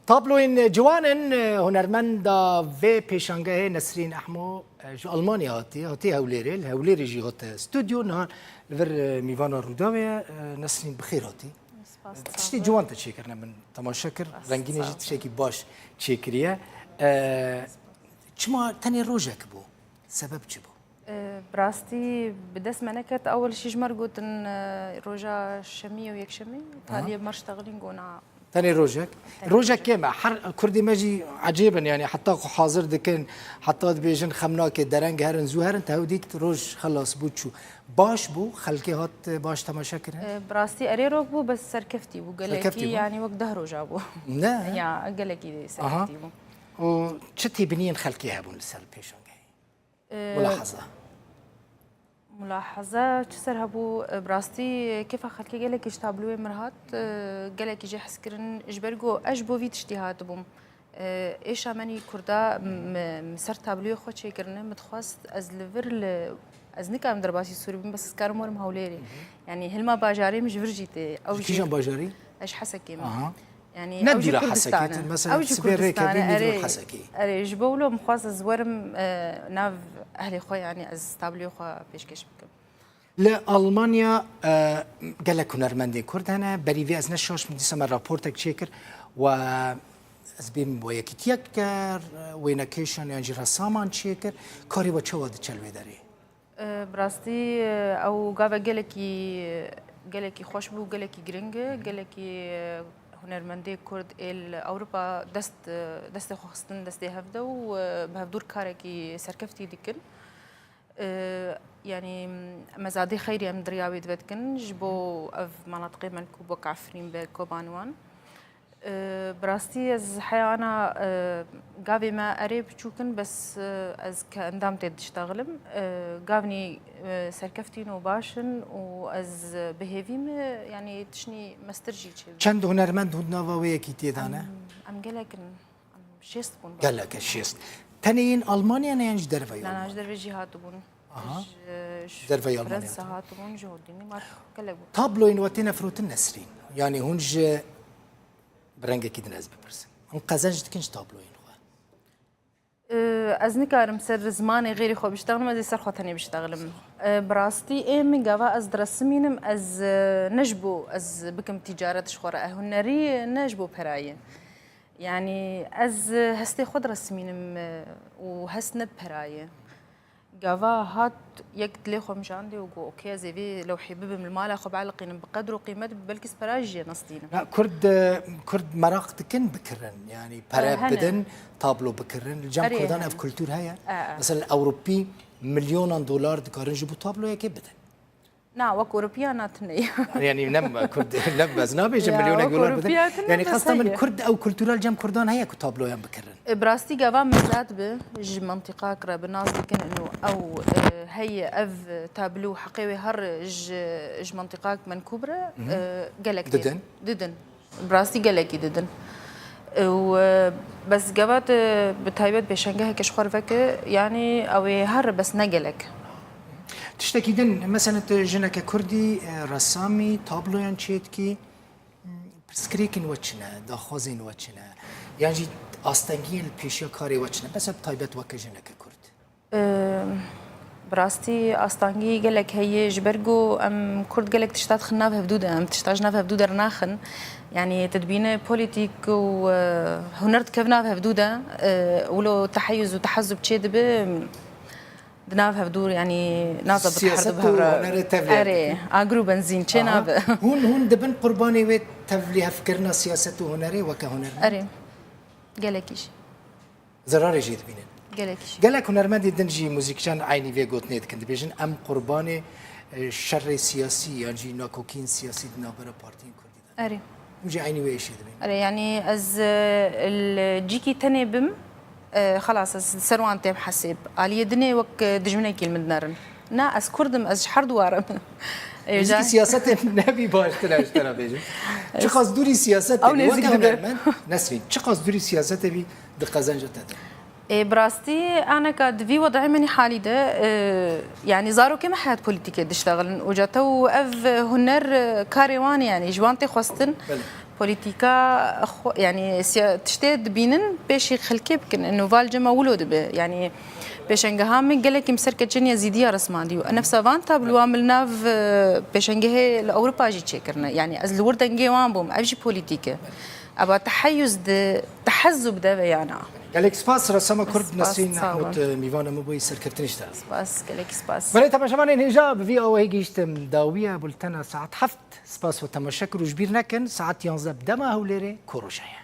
طابلوين جوانن هنرمندا في بيشانغه نسرين احمو جو المانيا هاتي هوليري جي هات استوديو نهار لفر ميفانا روداوي نسرين بخير هاتي تشتي جوان تشيكرنا من تماشاكر رنگيني جي تشيكي باش تشيكريا چما تاني روجك بو سبب چه بو؟ براستي بدس منكت اول شي جمر قلت ان روجا شمية ويك شمي تالي مرش تغلين قونا تاني روجك كيما كردي ماجي عجيبا يعني حتى حاضر دكن حتى بيجن خمناك درنگ هرن زوهرن تهوديك روج خلاص بوتشو باش بو خلكي هات باش تماشاكر براستي اري روك بو بس سركفتي بو قالكي يعني وقت دهرو جابو لا يا قالكي سركفتي بو و چتي بنين خلكيها بون لسال بيشونغي ملاحظة تسر هبو براستي كيف خلكي قالك يشتابلوه مرهات قالك يجي حسكرن اجبرقو اجبو فيت اجتهاد بوم ايش اماني كردا مسر تابلوه خو تشيكرنه متخواست از ليفر از نكام درباسي سوري بس كارمور مهوليري يعني هلما باجاري مش فرجيتي او كيجان باجاري ايش حسكي يعني ندير حسكي مثلا سبيري كبير حسكي اري جبولو مخواست زورم ناف اهلي خويا يعني از تابلوه خو بيشكش بكم لا ألمانيا قال لك هنرمندي كرد أنا بريفي أزنا شاش من ديسما رابورتك شيكر و أزبيم وياكيتيكر ويناكيشن يعني رسامان شيكر كاري وشوا دشلوي داري براستي أو قابا قالكي خوش بو قالكي جرينجة قالكي هنرمندي كرد أوروبا دست خوستن دست هفدا وبهفدور كاركي سركفتي ديكن يعني مزادي خيري من درياوي دبتكن جبو اف مناطق من كوبك عفرين بكوبانوان براستي از حيانا قافي ما قريب تشوكن بس از كاندام تشتغلم قافني سركفتين وباشن واز بهيفيم يعني تشني مسترجي چند هنرمند هناوي كي تيدانا ام قالك شيست بون قالك شيست تانيين المانيا نينج درفا لا انا درفا جهات بون درفا المانيا فرنسا هات بون جهوديني ما كلبو طابلوين واتينا فروت النسرين يعني هونج برنگه كي دناز ببرسن ان قزنج تكنش طابلوين از نکارم سر زمانی غیری خوب بشتغلم از سر خاطنی بشتغلم براستي ايم جوا از درسمينم از نجبو از بكم تجارة شخورة هنري نجبو براي يعني از هستي خود رسمينم وهسنب براي جوا هات يك تلي خو مشاندي وقو اوكي زي لو حبيب من المال خو بعلقين بقدر وقيمه بلكس براجي نصدينا لا كرد مراق تكن بكرن يعني برا بدن طابلو بكرن الجام كردان اف كولتور هيا مثلا الاوروبي مليون دولار دكارن جيبو طابلو يا كبدن نا وك اوروبيانات يعني نم كرد نم بس نابي مليون دولار بدن يعني خاصه من كرد او كولتورال جام كردان هيا كطابلو يا بكرن براستي جوا مزاد بج منطقه قرب الناس كن انه او هي اف تابلو حقيوي هر ج منطقه من كبرى قالك ددن براستي قالك ددن وبس جوات بتايبت بشنجه كش خرفك يعني او هر بس نقلك تشتكيدن مثلا جنك كردي رسامي طابلو يعني تشيتكي سكريكن وچنا داخوزين وچنا يعني استنگين پیشیا کاری وچنا بس بتايبت وك جنك كرد براستي استانجي قالك هي جبرجو ام كرد قالك تشتات خنافها بدوده ام تشتاجنافها بدوده رناخن يعني تدبينه بوليتيك وهنرد كفنافها بدوده ولو تحيز وتحزب تشيدبه دنافها بدور يعني ناظر بتحرضها اري اجرو بنزين تشيناب هون دبن قرباني ويت تفليها فكرنا سياسته هنري وكهنر اري قالكيش زراري جيد بينن قالك هنرمندي دنجي موزيكشان عيني في قوتنيت كنت بيجن ام قرباني شر سياسي يعني ناكوكين سياسي دنابرا بارتين كردي اري وجي عيني ويش دبين اري يعني از الجيكي تاني بم خلاص از سروان تيم حسيب علي دني وك دجمني كيل من نارن نا از كردم از شحر دوارم نزيك سياسات نبي باش ترى بيجن چه قاس دوري سياسات او نزيك نسرين چه قاس دوري سياسات بي دقزنجه تدر براستي انا كاد في وضعي مني حالي ده يعني زارو كما حياه بوليتيكيه دشتغل وجاتو اف هنر كاريوان يعني جوانتي خوستن بوليتيكا يعني تشتد بينن باش يخلكي بكن انه فالجما ولود به يعني بيشنجها من قال لك مسركه جنيا زيديه رسمان انا في سافانتا بالواملنا في بيشنجه لاوروبا جي تشكرنا يعني از الوردنجي وان بوم ابجي بوليتيكا ابا تحيز تحزب ده يعني قالك سباس رسام كرد نسرين احمد ميفانا مبوي سركفتنش تا سباس قالك سباس بله طبعا شمان هجاب في او هيجيشت داويه بولتنا ساعه حفت سباس وتمشكر وجبير نكن ساعه 11 بدما هوليري كوروشايا